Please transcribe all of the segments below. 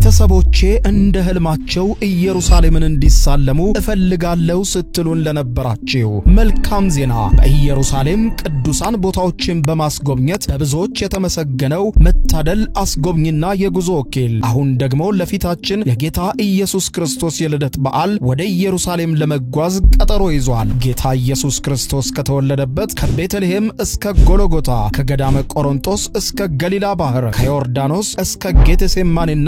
ቤተሰቦቼ እንደ ህልማቸው ኢየሩሳሌምን እንዲሳለሙ እፈልጋለሁ ስትሉን ለነበራችሁ መልካም ዜና በኢየሩሳሌም ቅዱሳን ቦታዎችን በማስጎብኘት በብዙዎች የተመሰገነው መታደል አስጎብኝና የጉዞ ወኪል አሁን ደግሞ ለፊታችን የጌታ ኢየሱስ ክርስቶስ የልደት በዓል ወደ ኢየሩሳሌም ለመጓዝ ቀጠሮ ይዟል። ጌታ ኢየሱስ ክርስቶስ ከተወለደበት ከቤተልሔም እስከ ጎልጎታ ከገዳመ ቆሮንቶስ እስከ ገሊላ ባህር ከዮርዳኖስ እስከ ጌቴሴማኒና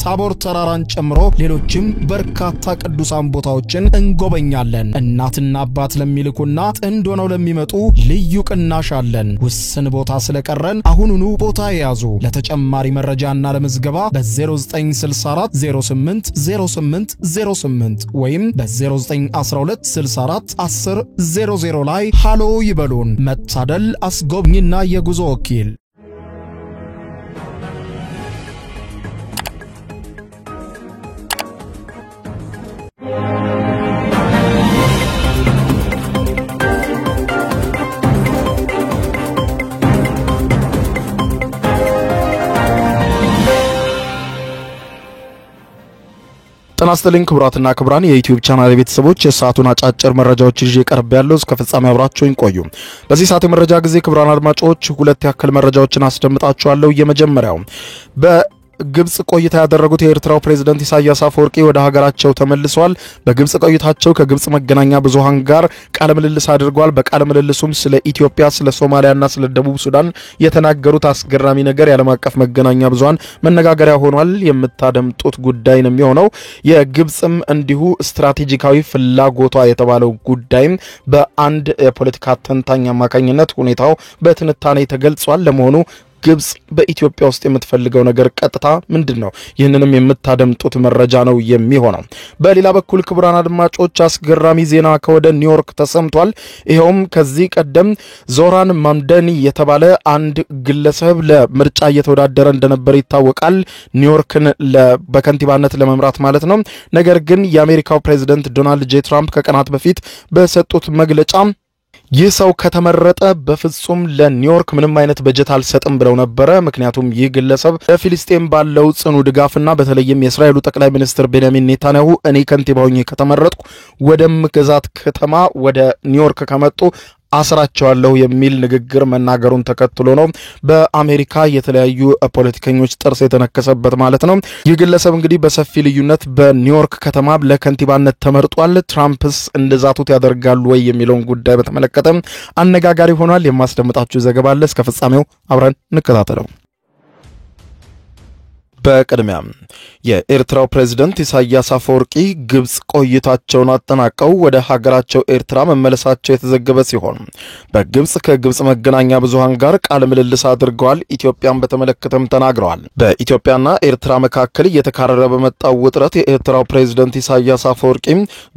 የታቦር ተራራን ጨምሮ ሌሎችም በርካታ ቅዱሳን ቦታዎችን እንጎበኛለን። እናትና አባት ለሚልኩና ጥንድ ሆነው ለሚመጡ ልዩ ቅናሽ አለን። ውስን ቦታ ስለቀረን አሁኑኑ ቦታ ያዙ። ለተጨማሪ መረጃና ለምዝገባ በ0964 08 08 08 ወይም በ0912 64 10 00 ላይ ሃሎ ይበሉን። መታደል አስጎብኝና የጉዞ ወኪል ተናስተልን ክብራትና ክብራን የዩቲዩብ ቻናል ቤተሰቦች የሰዓቱን አጫጭር መረጃዎች ይዤ ቀርብ ያለው እስከ ፍጻሜ አብራችሁኝ ቆዩ። በዚህ ሰዓት የመረጃ ጊዜ ክብራን አድማጮች ሁለት ያክል መረጃዎችን አስደምጣችኋለሁ። የመጀመሪያው ግብጽ ቆይታ ያደረጉት የኤርትራው ፕሬዝዳንት ኢሳያስ አፈወርቂ ወደ ሀገራቸው ተመልሰዋል። በግብጽ ቆይታቸው ከግብጽ መገናኛ ብዙሃን ጋር ቃለ ምልልስ አድርገዋል። በቃለ ምልልሱም ስለ ኢትዮጵያ፣ ስለ ሶማሊያና ስለ ደቡብ ሱዳን የተናገሩት አስገራሚ ነገር የዓለም አቀፍ መገናኛ ብዙሃን መነጋገሪያ ሆኗል። የምታደምጡት ጉዳይ ነው የሚሆነው። የግብጽም እንዲሁ ስትራቴጂካዊ ፍላጎቷ የተባለው ጉዳይም በአንድ የፖለቲካ ተንታኝ አማካኝነት ሁኔታው በትንታኔ ተገልጿል። ለመሆኑ ግብጽ በኢትዮጵያ ውስጥ የምትፈልገው ነገር ቀጥታ ምንድነው? ይህንንም የምታደምጡት መረጃ ነው የሚሆነው። በሌላ በኩል ክቡራን አድማጮች አስገራሚ ዜና ከወደ ኒውዮርክ ተሰምቷል። ይሄውም ከዚህ ቀደም ዞራን ማምደኒ የተባለ አንድ ግለሰብ ለምርጫ እየተወዳደረ እንደነበር ይታወቃል። ኒውዮርክን በከንቲባነት ለመምራት ማለት ነው። ነገር ግን የአሜሪካው ፕሬዝዳንት ዶናልድ ጄ ትራምፕ ከቀናት በፊት በሰጡት መግለጫ ይህ ሰው ከተመረጠ በፍጹም ለኒውዮርክ ምንም አይነት በጀት አልሰጥም ብለው ነበር። ምክንያቱም ይህ ግለሰብ ለፊልስጤም ባለው ጽኑ ድጋፍና በተለይም የእስራኤሉ ጠቅላይ ሚኒስትር ቤንያሚን ኔታንያሁ እኔ ከንቲባ ሆኜ ከተመረጥኩ ወደ ምክዛት ከተማ ወደ ኒውዮርክ ከመጡ አስራቸዋለሁ የሚል ንግግር መናገሩን ተከትሎ ነው በአሜሪካ የተለያዩ ፖለቲከኞች ጥርስ የተነከሰበት ማለት ነው። ይህ ግለሰብ እንግዲህ በሰፊ ልዩነት በኒውዮርክ ከተማ ለከንቲባነት ተመርጧል። ትራምፕስ እንደዛቱት ያደርጋሉ ወይ የሚለውን ጉዳይ በተመለከተ አነጋጋሪ ሆኗል። የማስደምጣችሁ ዘገባ አለ። እስከ ፍጻሜው አብረን እንከታተለው። በቅድሚያ የኤርትራው ፕሬዝዳንት ኢሳያስ አፈወርቂ ግብጽ ቆይታቸውን አጠናቀው ወደ ሀገራቸው ኤርትራ መመለሳቸው የተዘገበ ሲሆን በግብጽ ከግብጽ መገናኛ ብዙሃን ጋር ቃለ ምልልስ አድርገዋል። ኢትዮጵያን በተመለከተም ተናግረዋል። በኢትዮጵያና ኤርትራ መካከል እየተካረረ በመጣው ውጥረት የኤርትራው ፕሬዝዳንት ኢሳያስ አፈወርቂ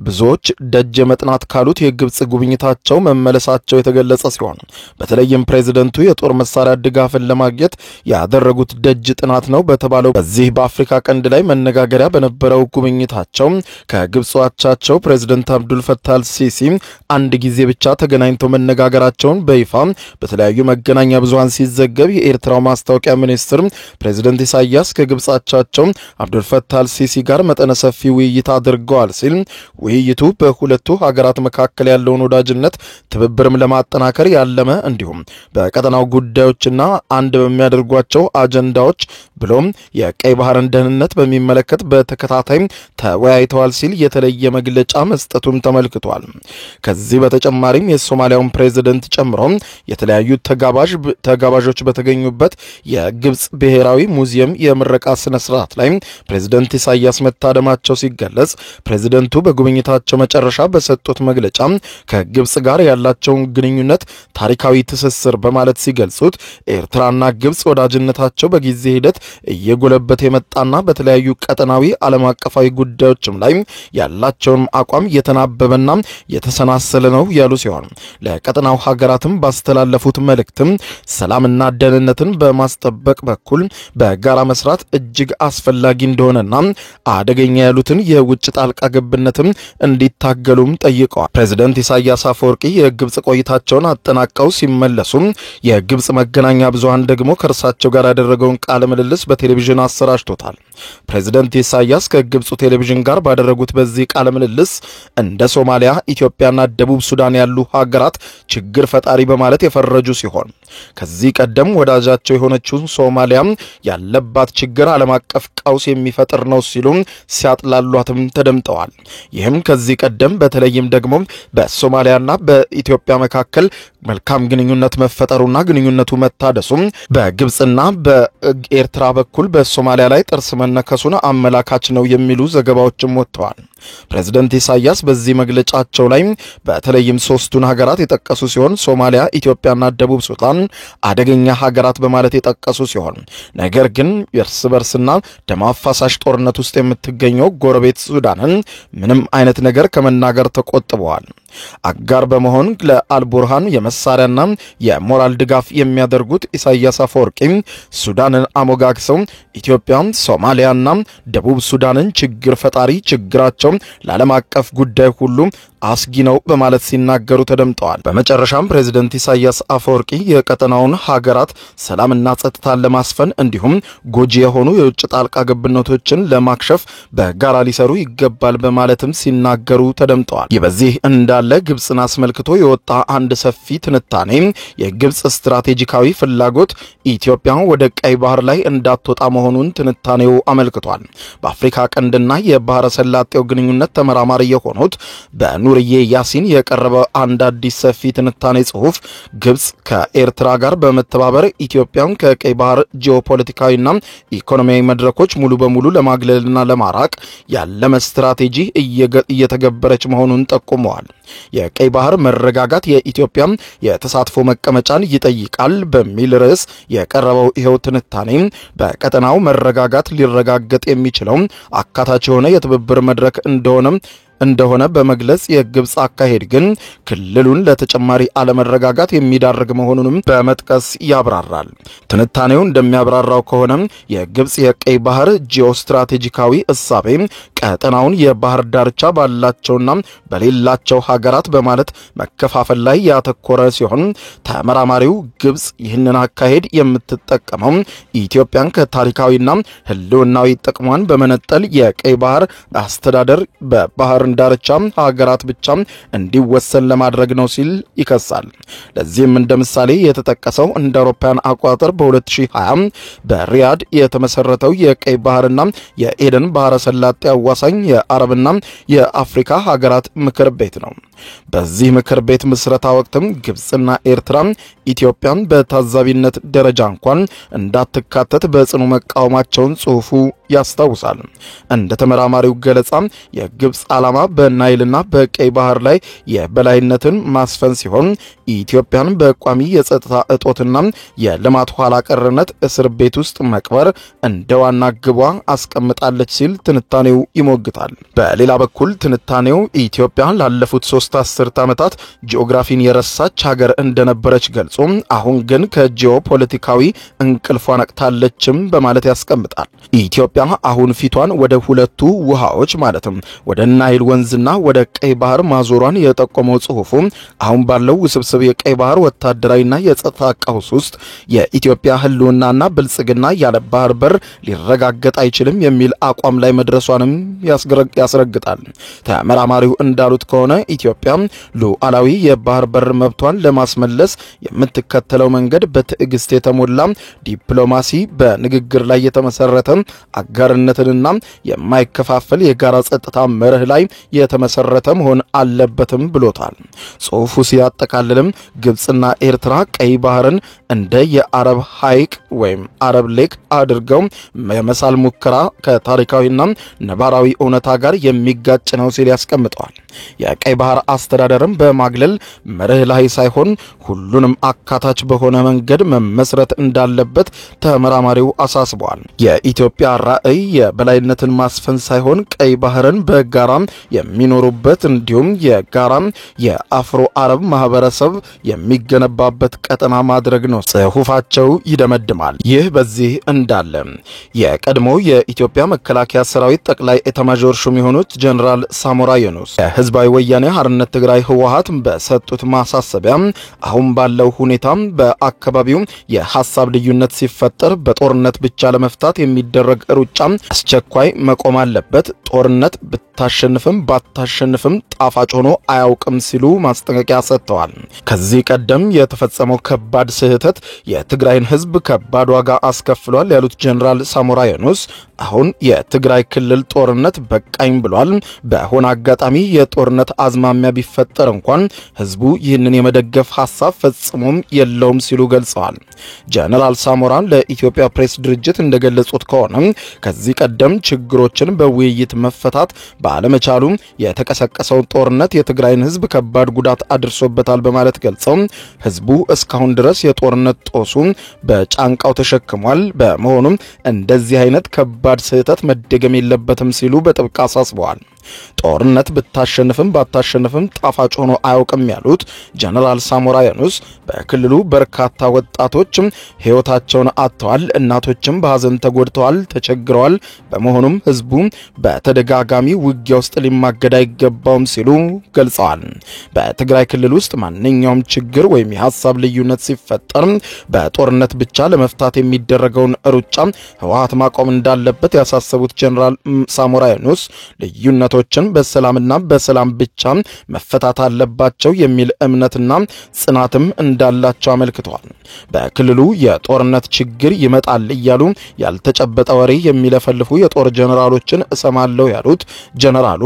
ብዙዎች ደጅ መጥናት ካሉት የግብጽ ጉብኝታቸው መመለሳቸው የተገለጸ ሲሆን በተለይም ፕሬዝዳንቱ የጦር መሳሪያ ድጋፍን ለማግኘት ያደረጉት ደጅ ጥናት ነው በተባለው በዚህ በአፍሪካ ቀንድ ላይ መነጋገሪያ በነበረው ጉብኝታቸው ከግብጽ አቻቸው ፕሬዝዳንት አብዱል ፈታህ አልሲሲ አንድ ጊዜ ብቻ ተገናኝተው መነጋገራቸውን በይፋ በተለያዩ መገናኛ ብዙሃን ሲዘገብ የኤርትራው ማስታወቂያ ሚኒስትር ፕሬዝዳንት ኢሳያስ ከግብጽ አቻቸው አብዱል ፈታህ አልሲሲ ጋር መጠነ ሰፊ ውይይት አድርገዋል ሲል ውይይቱ በሁለቱ ሀገራት መካከል ያለውን ወዳጅነት ትብብርም ለማጠናከር ያለመ እንዲሁም በቀጠናው ጉዳዮችና አንድ በሚያደርጓቸው አጀንዳዎች ብሎም የቀይ ባህርን ደህንነት በሚመለከት በተከታታይ ተወያይተዋል ሲል የተለየ መግለጫ መስጠቱም ተመልክቷል። ከዚህ በተጨማሪም የሶማሊያውን ፕሬዝዳንት ጨምሮ የተለያዩ ተጋባዦች በተገኙበት የግብጽ ብሔራዊ ሙዚየም የምረቃ ስነ ስርዓት ላይ ፕሬዝዳንት ኢሳያስ መታደማቸው ሲገለጽ ፕሬዝዳንቱ በጉብኝታቸው መጨረሻ በሰጡት መግለጫ ከግብጽ ጋር ያላቸውን ግንኙነት ታሪካዊ ትስስር በማለት ሲገልጹት ኤርትራና ግብጽ ወዳጅነታቸው በጊዜ ሂደት እየጎለበተ የመጣና በተለያዩ ቀጠናዊ ዓለም አቀፋዊ ጉዳዮችም ላይ ያላቸውን አቋም የተናበበና የተሰናሰለ ነው ያሉ ሲሆን ለቀጠናው ሀገራትም ባስተላለፉት መልእክትም ሰላምና ደህንነትን በማስጠበቅ በኩል በጋራ መስራት እጅግ አስፈላጊ እንደሆነና አደገኛ ያሉትን የውጭ ጣልቃ ገብነትም እንዲታገሉም ጠይቀዋል። ፕሬዝዳንት ኢሳያስ አፈወርቂ የግብጽ ቆይታቸውን አጠናቀው ሲመለሱ የግብጽ መገናኛ ብዙሃን ደግሞ ከርሳቸው ጋር ያደረገውን ቃለ ምልልስ በቴሌቪዥን አሰራጭቶታል። ፕሬዝዳንት ኢሳያስ ከግብጽ ቴሌቪዥን ጋር ባደረጉት በዚህ ቃለ ምልልስ እንደ ሶማሊያ፣ ኢትዮጵያና ደቡብ ሱዳን ያሉ ሀገራት ችግር ፈጣሪ በማለት የፈረጁ ሲሆን ከዚህ ቀደም ወዳጃቸው የሆነችው ሶማሊያ ያለባት ችግር ዓለም አቀፍ ቀውስ የሚፈጥር ነው ሲሉ ሲያጥላሏትም ተደምጠዋል። ይህም ከዚህ ቀደም በተለይም ደግሞ በሶማሊያና በኢትዮጵያ መካከል መልካም ግንኙነት መፈጠሩና ግንኙነቱ መታደሱም በግብጽና በኤርትራ በኩል በሶማሊያ ላይ ጥርስ መነከሱን አመላካች ነው የሚሉ ዘገባዎችም ወጥተዋል። ፕሬዝዳንት ኢሳያስ በዚህ መግለጫቸው ላይ በተለይም ሶስቱን ሀገራት የጠቀሱ ሲሆን ሶማሊያ፣ ኢትዮጵያና ደቡብ ሱዳን አደገኛ ሀገራት በማለት የጠቀሱ ሲሆን ነገር ግን እርስ በርስና ደም አፋሳሽ ጦርነት ውስጥ የምትገኘው ጎረቤት ሱዳንን ምንም አይነት ነገር ከመናገር ተቆጥበዋል። አጋር በመሆን ለአልቡርሃን የመሳሪያና የሞራል ድጋፍ የሚያደርጉት ኢሳያስ አፈወርቂ ሱዳንን አሞጋግሰው ኢትዮጵያ፣ ሶማሊያና ደቡብ ሱዳንን ችግር ፈጣሪ፣ ችግራቸው ለዓለም አቀፍ ጉዳይ ሁሉ አስጊ ነው በማለት ሲናገሩ ተደምጠዋል። በመጨረሻም ፕሬዝዳንት ኢሳያስ አፈወርቂ የቀጠናውን ሀገራት ሰላምና ጸጥታን ለማስፈን እንዲሁም ጎጂ የሆኑ የውጭ ጣልቃ ገብነቶችን ለማክሸፍ በጋራ ሊሰሩ ይገባል በማለትም ሲናገሩ ተደምጠዋል። በዚህ እንዳለ ግብጽን አስመልክቶ የወጣ አንድ ሰፊ ትንታኔ የግብጽ ስትራቴጂካዊ ፍላጎት ኢትዮጵያ ወደ ቀይ ባህር ላይ እንዳትወጣ መሆኑን ትንታኔው አመልክቷል። በአፍሪካ ቀንድና የባህረ ሰላጤው ግንኙነት ተመራማሪ የሆኑት በኑርዬ ያሲን የቀረበ አንድ አዲስ ሰፊ ትንታኔ ጽሑፍ ግብጽ ከኤርትራ ጋር በመተባበር ኢትዮጵያን ከቀይ ባህር ጂኦፖለቲካዊና ኢኮኖሚያዊ መድረኮች ሙሉ በሙሉ ለማግለልና ለማራቅ ያለመ ስትራቴጂ እየተገበረች መሆኑን ጠቁመዋል። የቀይ ባህር መረጋጋት የኢትዮጵያ የተሳትፎ መቀመጫን ይጠይቃል በሚል ርዕስ የቀረበው ይሄው ትንታኔ በቀጠናው መረጋጋት ሊረጋገጥ የሚችለው አካታች የሆነ የትብብር መድረክ እንደሆነ በመግለጽ የግብጽ አካሄድ ግን ክልሉን ለተጨማሪ አለመረጋጋት የሚዳርግ መሆኑንም በመጥቀስ ያብራራል። ትንታኔው እንደሚያብራራው ከሆነ የግብጽ የቀይ ባህር ጂኦስትራቴጂካዊ እሳቤ ቀጠናውን የባህር ዳርቻ ባላቸውና በሌላቸው ሀገራት በማለት መከፋፈል ላይ ያተኮረ ሲሆን ተመራማሪው ግብጽ ይህንን አካሄድ የምትጠቀመው ኢትዮጵያን ከታሪካዊና ህልውናዊ ጥቅሟን በመነጠል የቀይ ባህር አስተዳደር በባህር ዳርቻ ሀገራት ብቻ እንዲወሰን ለማድረግ ነው ሲል ይከሳል። ለዚህም እንደ ምሳሌ የተጠቀሰው እንደ አውሮፓውያን አቆጣጠር በ2020 በሪያድ የተመሰረተው የቀይ ባህርና የኤደን ባህረ ሰላጤ አዋሳኝ የአረብና የአፍሪካ ሀገራት ምክር ቤት ነው። በዚህ ምክር ቤት ምስረታ ወቅትም ግብጽና ኤርትራ ኢትዮጵያን በታዛቢነት ደረጃ እንኳን እንዳትካተት በጽኑ መቃወማቸውን ጽሑፉ ያስታውሳል። እንደ ተመራማሪው ገለጻ የግብጽ ዓላማ በናይልና በቀይ ባህር ላይ የበላይነትን ማስፈን ሲሆን ኢትዮጵያን በቋሚ የጸጥታ እጦትና የልማት ኋላ ቀርነት እስር ቤት ውስጥ መቅበር እንደ ዋና ግቧ አስቀምጣለች ሲል ትንታኔው ይሞግታል። በሌላ በኩል ትንታኔው ኢትዮጵያ ላለፉት 3 አስርት ዓመታት ጂኦግራፊን የረሳች ሀገር እንደነበረች ገልጾ አሁን ግን ከጂኦፖለቲካዊ እንቅልፏ ነቅታለችም በማለት ያስቀምጣል። ኢትዮጵያ አሁን ፊቷን ወደ ሁለቱ ውሃዎች ማለትም ወደ ናይል ወንዝና ወደ ቀይ ባህር ማዞሯን የጠቆመው ጽሑፉ አሁን ባለው ውስብስብ የቀይ ባህር ወታደራዊና የጸጥታ ቀውስ ውስጥ የኢትዮጵያ ህልውናና ብልጽግና ያለ ባህር በር ሊረጋገጥ አይችልም የሚል አቋም ላይ መድረሷንም ያስረግጣል። ተመራማሪው እንዳሉት ከሆነ ኢትዮጵያ ሉዓላዊ የባህር በር መብቷን ለማስመለስ የምትከተለው መንገድ በትዕግስት የተሞላ ዲፕሎማሲ፣ በንግግር ላይ የተመሰረተ አጋርነትንና የማይከፋፈል የጋራ ጸጥታ መርህ ላይ የተመሰረተ መሆን አለበትም ብሎታል። ጽሑፉ ሲያጠቃልልም ግብጽና ኤርትራ ቀይ ባህርን እንደ የአረብ ሐይቅ ወይም አረብ ሌክ አድርገው የመሳል ሙከራ ከታሪካዊና ነባራዊ እውነታ ጋር የሚጋጭ ነው ሲል ያስቀምጠዋል። የቀይ ባህር አስተዳደርም በማግለል መርህ ላይ ሳይሆን ሁሉንም አካታች በሆነ መንገድ መመስረት እንዳለበት ተመራማሪው አሳስበዋል። የኢትዮጵያ ራዕይ የበላይነትን ማስፈን ሳይሆን ቀይ ባህርን በጋራ የሚኖሩበት እንዲሁም የጋራ የአፍሮ አረብ ማህበረሰብ የሚገነባበት ቀጠና ማድረግ ነው ጽሑፋቸው ይደመድማል። ይህ በዚህ እንዳለ የቀድሞው የኢትዮጵያ መከላከያ ሰራዊት ጠቅላይ ኤታማዦር ሹም የሆኑት ጀነራል ሳሞራ የኑስ ህዝባዊ ወያኔ ሓርነት ትግራይ ህወሓት በሰጡት ማሳሰቢያ አሁን ባለው ሁኔታ በአካባቢው የሐሳብ ልዩነት ሲፈጠር በጦርነት ብቻ ለመፍታት የሚደረግ ሩጫ አስቸኳይ መቆም አለበት። ጦርነት ብታሸንፍም ባታሸንፍም ጣፋጭ ሆኖ አያውቅም ሲሉ ማስጠንቀቂያ ሰጥተዋል። ከዚህ ቀደም የተፈጸመው ከባድ ስህተት የትግራይን ህዝብ ከባድ ዋጋ አስከፍሏል ያሉት ጀነራል ሳሞራ የኑስ አሁን የትግራይ ክልል ጦርነት በቃኝ ብሏል። በሆነ አጋጣሚ የጦርነት አዝማሚያ ቢፈጠር እንኳን ህዝቡ ይህንን የመደገፍ ሐሳብ ፈጽሞም የለውም ሲሉ ገልጸዋል። ጀነራል ሳሞራ ለኢትዮጵያ ፕሬስ ድርጅት እንደገለጹት ከሆነ ከዚህ ቀደም ችግሮችን በውይይት መፈታት ባለመቻሉ የተቀሰቀሰው ጦርነት የትግራይን ህዝብ ከባድ ጉዳት አድርሶበታል በማለት ገልጸው ህዝቡ እስካሁን ድረስ የጦርነት ጦሱ በጫንቃው ተሸክሟል። በመሆኑም እንደዚህ አይነት ከባድ ስህተት መደገም የለበትም ሲሉ በጥብቅ አሳስበዋል። ጦርነት ብታሸንፍም ባታሸንፍም ጣፋጭ ሆኖ አያውቅም ያሉት ጀነራል ሳሞራ የኑስ በክልሉ በርካታ ወጣቶች ህይወታቸውን አጥተዋል፣ እናቶችም በሐዘን ተጎድተዋል፣ ተቸግረዋል። በመሆኑም ህዝቡ በተደጋጋሚ ውጊያ ውስጥ ሊማገድ አይገባውም ሲሉ ገልጸዋል። በትግራይ ክልል ውስጥ ማንኛውም ችግር ወይም የሐሳብ ልዩነት ሲፈጠር በጦርነት ብቻ ለመፍታት የሚደረገውን ሩጫ ህወሓት ማቆም እንዳለበት ያሳሰቡት ጀነራል ሳሞራ የኑስ ልዩነቶችን በሰላምና በሰላም ብቻ መፈታት አለባቸው የሚል እምነትና ጽናትም እንዳላቸው አመልክተዋል። በክልሉ የጦርነት ችግር ይመጣል እያሉ ያልተጨበጠ ወሬ የሚለፈልፉ የጦር ጀነራሎችን እሰማለሁ ያሉት ጀነራሉ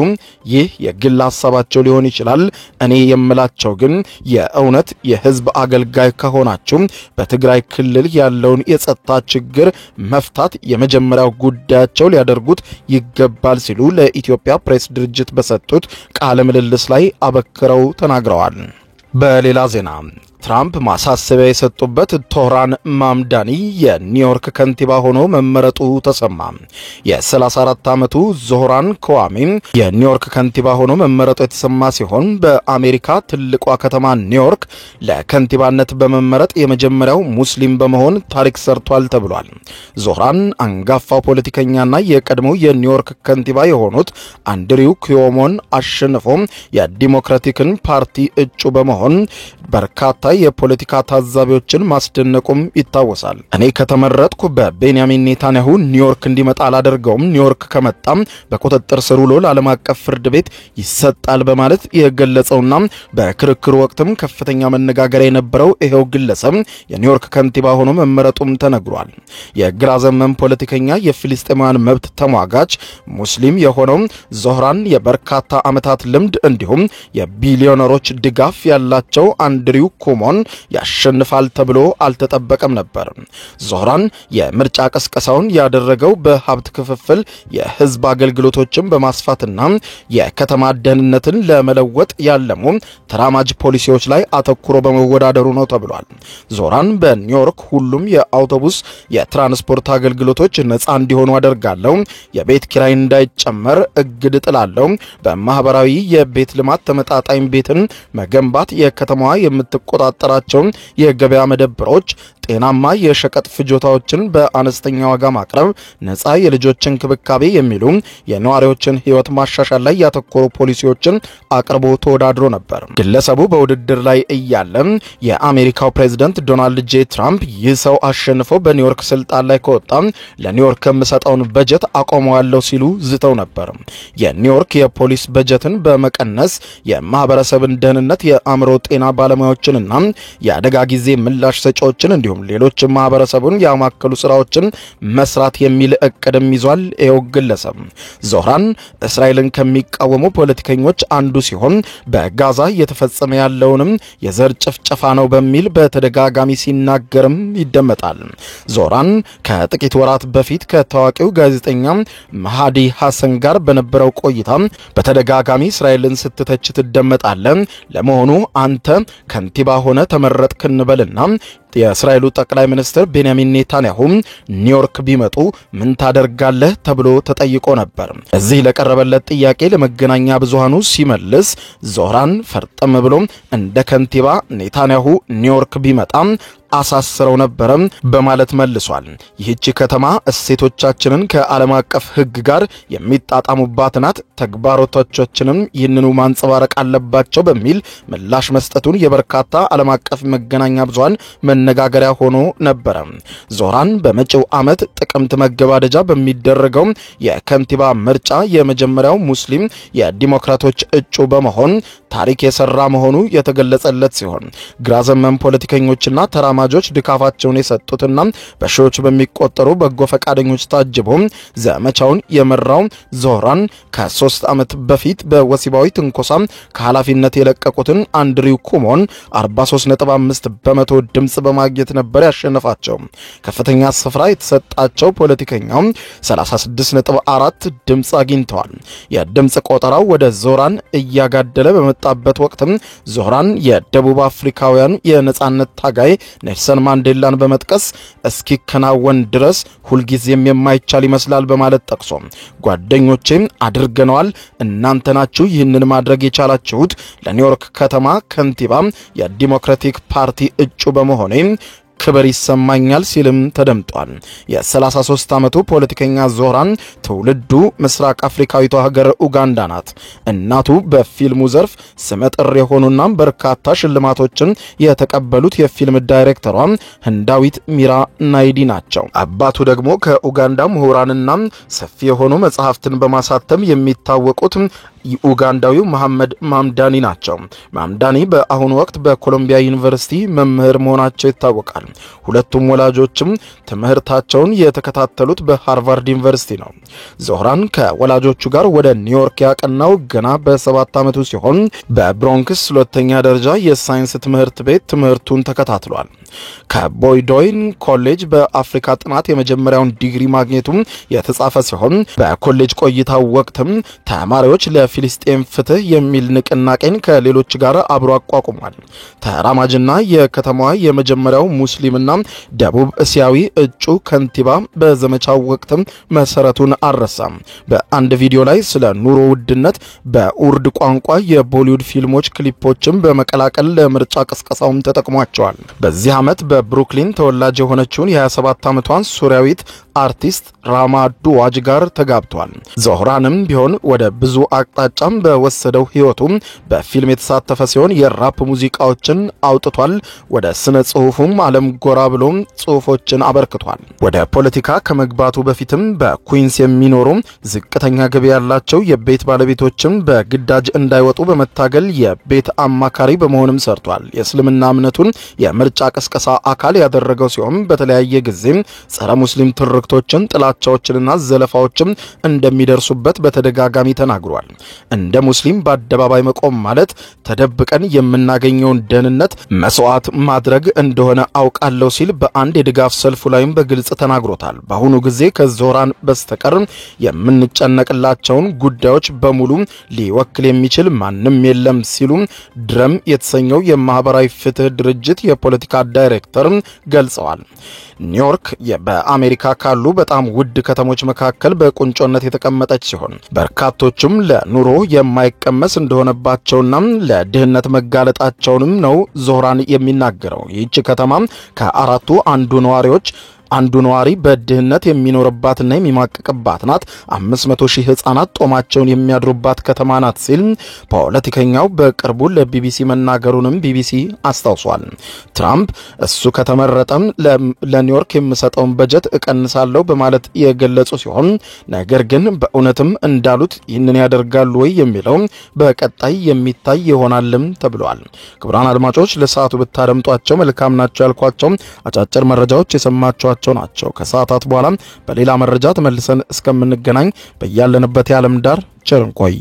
ይህ የግል ሐሳባቸው ሊሆን ይችላል። እኔ የምላቸው ግን የእውነት የህዝብ አገልጋይ ከሆናችሁ በትግራይ ክልል ያለውን የጸጥታ ችግር መፍታት የመጀመሪያው ጉዳያቸው ሊያደርጉት ይገባል ሲሉ ለኢትዮጵያ ፕሬስ ድርጅት በሰጡት ቃለ ምልልስ ላይ አበክረው ተናግረዋል። በሌላ ዜና ትራምፕ ማሳሰቢያ የሰጡበት ቶህራን ማምዳኒ የኒውዮርክ ከንቲባ ሆኖ መመረጡ ተሰማ። የ34 ዓመቱ ዞህራን ኮዋሚ የኒውዮርክ ከንቲባ ሆኖ መመረጡ የተሰማ ሲሆን በአሜሪካ ትልቋ ከተማ ኒውዮርክ ለከንቲባነት በመመረጥ የመጀመሪያው ሙስሊም በመሆን ታሪክ ሰርቷል ተብሏል። ዞህራን አንጋፋው ፖለቲከኛና የቀድሞው የኒውዮርክ ከንቲባ የሆኑት አንድሪው ኩዮሞን አሸንፎ የዲሞክራቲክን ፓርቲ እጩ በመሆን በርካታ የፖለቲካ ታዛቢዎችን ማስደነቁም ይታወሳል። እኔ ከተመረጥኩ በቤንያሚን ኔታንያሁ ኒውዮርክ እንዲመጣ አላደርገውም፣ ኒውዮርክ ከመጣም በቁጥጥር ስር ውሎ ለዓለም አቀፍ ፍርድ ቤት ይሰጣል በማለት የገለጸውና በክርክሩ ወቅትም ከፍተኛ መነጋገሪያ የነበረው ይሄው ግለሰብ የኒውዮርክ ከንቲባ ሆኖ መመረጡም ተነግሯል። የግራ ዘመም ፖለቲከኛ የፊሊስጤማውያን መብት ተሟጋች ሙስሊም የሆነው ዞህራን የበርካታ ዓመታት ልምድ እንዲሁም የቢሊዮነሮች ድጋፍ ያላቸው አንድሪው ኩዮሞን ያሸንፋል ተብሎ አልተጠበቀም ነበር። ዞህራን የምርጫ ቅስቀሳውን ያደረገው በሀብት ክፍፍል የህዝብ አገልግሎቶችን በማስፋትና የከተማ ደህንነትን ለመለወጥ ያለሙ ተራማጅ ፖሊሲዎች ላይ አተኩሮ በመወዳደሩ ነው ተብሏል። ዞህራን በኒውዮርክ ሁሉም የአውቶቡስ የትራንስፖርት አገልግሎቶች ነፃ እንዲሆኑ አደርጋለሁ፣ የቤት ኪራይ እንዳይጨመር እግድ ጥላለሁ፣ በማህበራዊ የቤት ልማት ተመጣጣኝ ቤትን መገንባት፣ የከተማዋ የምትቆጣጠራቸው የገበያ መደብሮች ጤናማ የሸቀጥ ፍጆታዎችን በአነስተኛ ዋጋ ማቅረብ፣ ነፃ የልጆች እንክብካቤ የሚሉ የነዋሪዎችን ህይወት ማሻሻል ላይ ያተኮሩ ፖሊሲዎችን አቅርቦ ተወዳድሮ ነበር። ግለሰቡ በውድድር ላይ እያለ የአሜሪካው ፕሬዝዳንት ዶናልድ ጄ ትራምፕ ይህ ሰው አሸንፎ በኒውዮርክ ስልጣን ላይ ከወጣ ለኒውዮርክ የምሰጠውን በጀት አቆመዋለሁ ሲሉ ዝተው ነበር። የኒውዮርክ የፖሊስ በጀትን በመቀነስ የማህበረሰብን ደህንነት፣ የአእምሮ ጤና ባለሙያዎችንና የአደጋ ጊዜ ምላሽ ሰጪዎችን እንዲሁም ሌሎች ማህበረሰቡን ያማከሉ ስራዎችን መስራት የሚል እቅድም ይዟል። ይኸው ግለሰብ ዞህራን እስራኤልን ከሚቃወሙ ፖለቲከኞች አንዱ ሲሆን በጋዛ እየተፈጸመ ያለውንም የዘር ጭፍጨፋ ነው በሚል በተደጋጋሚ ሲናገርም ይደመጣል። ዞህራን ከጥቂት ወራት በፊት ከታዋቂው ጋዜጠኛ መሃዲ ሐሰን ጋር በነበረው ቆይታ በተደጋጋሚ እስራኤልን ስትተች ትደመጣለህ። ለመሆኑ አንተ ከንቲባ ሆነ ተመረጥክ እንበልና የእስራኤሉ ጠቅላይ ሚኒስትር ቤንያሚን ኔታንያሁ ኒውዮርክ ቢመጡ ምን ታደርጋለህ ተብሎ ተጠይቆ ነበር። እዚህ ለቀረበለት ጥያቄ ለመገናኛ ብዙሃኑ ሲመልስ ዞህራን ፈርጠም ብሎ እንደ ከንቲባ ኔታንያሁ ኒውዮርክ ቢመጣ አሳስረው ነበር በማለት መልሷል። ይህች ከተማ እሴቶቻችንን ከዓለም አቀፍ ሕግ ጋር የሚጣጣሙባት ናት፣ ተግባራቶቻችንም ይህንኑ ማንጸባረቅ አለባቸው በሚል ምላሽ መስጠቱን የበርካታ ዓለም አቀፍ መገናኛ ብዙሃን መነጋገሪያ ሆኖ ነበር። ዞህራን በመጪው ዓመት ጥቅምት መገባደጃ በሚደረገው የከንቲባ ምርጫ የመጀመሪያው ሙስሊም የዲሞክራቶች እጩ በመሆን ታሪክ የሰራ መሆኑ የተገለጸለት ሲሆን ግራ ዘመም ፖለቲከኞችና ተራማጆች ድጋፋቸውን የሰጡትና በሺዎች በሚቆጠሩ በጎ ፈቃደኞች ታጅቦ ዘመቻውን የመራው ዞህራን ከ3 ዓመት በፊት በወሲባዊ ትንኮሳ ከኃላፊነት የለቀቁትን አንድሪው ኩሞን 43.5 በመቶ ድምጽ በማግኘት ነበር ያሸነፋቸው። ከፍተኛ ስፍራ የተሰጣቸው ፖለቲከኛው 36.4 ድምጽ አግኝተዋል። የድምጽ ቆጠራው ወደ ዞህራን እያጋደለ በመጣበት ወቅትም ዞህራን የደቡብ አፍሪካውያን የነጻነት ታጋይ ኔልሰን ማንዴላን በመጥቀስ እስኪከናወን ድረስ ሁልጊዜም የማይቻል ይመስላል በማለት ጠቅሶ ጓደኞቼም አድርገናል፣ እናንተ ናችሁ ይህንን ማድረግ የቻላችሁት፣ ለኒውዮርክ ከተማ ከንቲባ የዲሞክራቲክ ፓርቲ እጩ በመሆኔ ክብር ይሰማኛል ሲልም ተደምጧል። የ33 ዓመቱ ፖለቲከኛ ዞህራን ትውልዱ ምስራቅ አፍሪካዊቷ ሀገር ኡጋንዳ ናት። እናቱ በፊልሙ ዘርፍ ስመጥር የሆኑና በርካታ ሽልማቶችን የተቀበሉት የፊልም ዳይሬክተሯ ህንዳዊት ሚራ ናይዲ ናቸው። አባቱ ደግሞ ከኡጋንዳ ምሁራንና ሰፊ የሆኑ መጽሐፍትን በማሳተም የሚታወቁት ኡጋንዳዊው መሐመድ ማምዳኒ ናቸው። ማምዳኒ በአሁኑ ወቅት በኮሎምቢያ ዩኒቨርሲቲ መምህር መሆናቸው ይታወቃል። ሁለቱም ወላጆችም ትምህርታቸውን የተከታተሉት በሃርቫርድ ዩኒቨርሲቲ ነው። ዞህራን ከወላጆቹ ጋር ወደ ኒውዮርክ ያቀናው ገና በ7 ዓመቱ ሲሆን በብሮንክስ ሁለተኛ ደረጃ የሳይንስ ትምህርት ቤት ትምህርቱን ተከታትሏል። ከቦይዶይን ኮሌጅ በአፍሪካ ጥናት የመጀመሪያውን ዲግሪ ማግኘቱ የተጻፈ ሲሆን በኮሌጅ ቆይታው ወቅትም ተማሪዎች ለፊሊስጤም ፍትህ የሚል ንቅናቄን ከሌሎች ጋር አብሮ አቋቁሟል። ተራማጅና የከተማዋ የመጀመሪያው ሙስሊምና ደቡብ እስያዊ እጩ ከንቲባ በዘመቻው ወቅትም መሰረቱን አረሳም። በአንድ ቪዲዮ ላይ ስለ ኑሮ ውድነት በኡርድ ቋንቋ የቦሊውድ ፊልሞች ክሊፖችን በመቀላቀል ለምርጫ ቅስቀሳውም ተጠቅሟቸዋል። በዚህ ዓመት በብሩክሊን ተወላጅ የሆነችውን የ27 ዓመቷን ሱሪያዊት አርቲስት ራማ ዱዋጅ ጋር ተጋብቷል። ዞህራንም ቢሆን ወደ ብዙ አቅጣጫም በወሰደው ህይወቱም በፊልም የተሳተፈ ሲሆን የራፕ ሙዚቃዎችን አውጥቷል። ወደ ስነ ጽሁፉም ዓለም ጎራ ብሎ ጽሁፎችን አበርክቷል። ወደ ፖለቲካ ከመግባቱ በፊትም በኩዊንስ የሚኖሩ ዝቅተኛ ገቢ ያላቸው የቤት ባለቤቶችም በግዳጅ እንዳይወጡ በመታገል የቤት አማካሪ በመሆንም ሰርቷል። የእስልምና እምነቱን የምርጫ ቅስቀሳ አካል ያደረገው ሲሆን በተለያየ ጊዜ ጸረ ሙስሊም ትርክቶችን፣ ጥላቻዎችንና ዘለፋዎችን እንደሚደርሱበት በተደጋጋሚ ተናግሯል። እንደ ሙስሊም በአደባባይ መቆም ማለት ተደብቀን የምናገኘውን ደህንነት መስዋዕት ማድረግ እንደሆነ አውቃለሁ ሲል በአንድ የድጋፍ ሰልፉ ላይም በግልጽ ተናግሮታል። በአሁኑ ጊዜ ከዞህራን በስተቀር የምንጨነቅላቸውን ጉዳዮች በሙሉ ሊወክል የሚችል ማንም የለም ሲሉ ድረም የተሰኘው የማህበራዊ ፍትህ ድርጅት የፖለቲካ ዳይሬክተር ገልጸዋል። ኒውዮርክ በአሜሪካ ካሉ በጣም ውድ ከተሞች መካከል በቁንጮነት የተቀመጠች ሲሆን በርካቶችም ለኑሮ የማይቀመስ እንደሆነባቸውና ለድህነት መጋለጣቸውንም ነው ዞህራን የሚናገረው። ይህች ከተማ ከአራቱ አንዱ ነዋሪ በድህነት የሚኖርባትና የሚማቀቅባት ናት። 500,000 ህፃናት ጦማቸውን የሚያድሩባት ከተማ ናት ሲል ፖለቲከኛው በቅርቡ ለቢቢሲ መናገሩንም ቢቢሲ አስታውሷል። ትራምፕ እሱ ከተመረጠም ለኒውዮርክ የሚሰጠውን በጀት እቀንሳለሁ በማለት የገለጹ ሲሆን ነገር ግን በእውነትም እንዳሉት ይህንን ያደርጋሉ ወይ የሚለው በቀጣይ የሚታይ ይሆናልም ተብሏል። ክቡራን አድማጮች ለሰዓቱ ብታደምጧቸው መልካም ናቸው ያልኳቸው አጫጭር መረጃዎች የሰማችሁ ናቸው። ከሰዓታት በኋላ በሌላ መረጃ ተመልሰን እስከምንገናኝ በያለንበት የዓለም ዳር ቸር እንቆይ።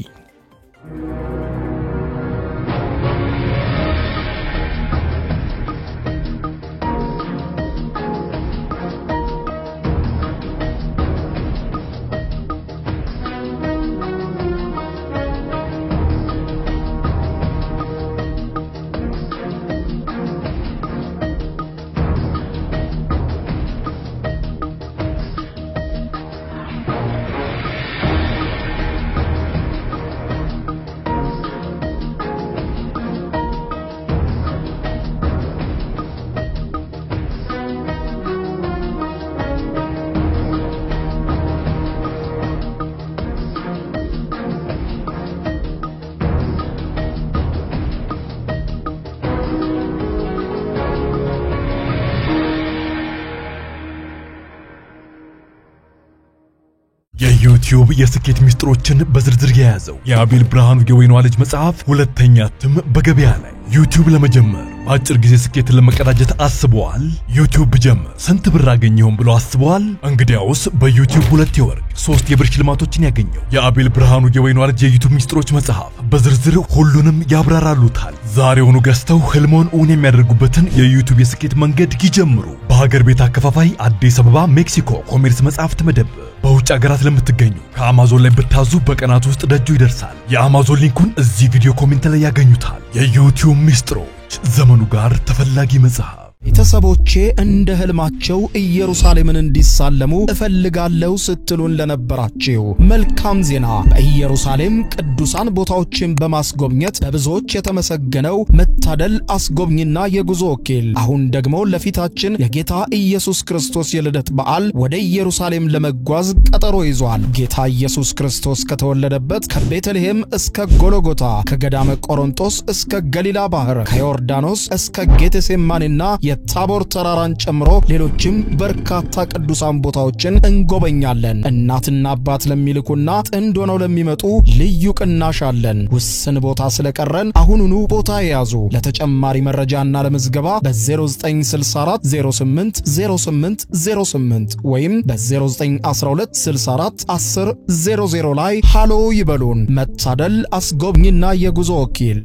ዩቲዩብ የስኬት ሚስጥሮችን በዝርዝር የያዘው የአቤል ብርሃኑ የወይኗ ልጅ መጽሐፍ ሁለተኛ እትም በገበያ ላይ። ዩቲዩብ ለመጀመር በአጭር ጊዜ ስኬትን ለመቀዳጀት አስበዋል? ዩቲዩብ ጀመር ስንት ብር አገኘሁም ብሎ አስበዋል? እንግዲያውስ በዩቲዩብ 2 የወርቅ 3 የብር ሽልማቶችን ያገኘው የአቤል ብርሃኑ የወይኗ ልጅ የዩቲዩብ ሚስጥሮች መጽሐፍ በዝርዝር ሁሉንም ያብራራሉታል። ዛሬውኑ ገዝተው ህልሞን እውን የሚያደርጉበትን የዩቲዩብ የስኬት መንገድ ይጀምሩ። በሀገር ቤት አከፋፋይ አዲስ አበባ ሜክሲኮ ኮሜርስ መጽሐፍት መደብር። በውጭ ሀገራት ለምትገኙ ከአማዞን ላይ ብታዙ በቀናት ውስጥ ደጁ ይደርሳል። የአማዞን ሊንኩን እዚህ ቪዲዮ ኮሜንት ላይ ያገኙታል። የዩቲዩብ ሚስጥሮች ዘመኑ ጋር ተፈላጊ መጽሐፍ። ቤተሰቦቼ እንደ ህልማቸው ኢየሩሳሌምን እንዲሳለሙ እፈልጋለሁ ስትሉን ለነበራችሁ መልካም ዜና። በኢየሩሳሌም ቅዱሳን ቦታዎችን በማስጎብኘት በብዙዎች የተመሰገነው መታደል አስጎብኝና የጉዞ ወኪል አሁን ደግሞ ለፊታችን የጌታ ኢየሱስ ክርስቶስ የልደት በዓል ወደ ኢየሩሳሌም ለመጓዝ ቀጠሮ ይዟል። ጌታ ኢየሱስ ክርስቶስ ከተወለደበት ከቤተልሔም እስከ ጎልጎታ፣ ከገዳመ ቆሮንቶስ እስከ ገሊላ ባህር፣ ከዮርዳኖስ እስከ ጌቴሴማኒና የታቦር ተራራን ጨምሮ ሌሎችም በርካታ ቅዱሳን ቦታዎችን እንጎበኛለን። እናትና አባት ለሚልኩና ጥንድ ሆነው ለሚመጡ ልዩ ቅናሽ አለን። ውስን ቦታ ስለቀረን አሁኑኑ ቦታ ያዙ። ለተጨማሪ መረጃና ለምዝገባ በ0964 08 08 08 ወይም በ0912 64 10 00 ላይ ሃሎ ይበሉን። መታደል አስጎብኝና የጉዞ ወኪል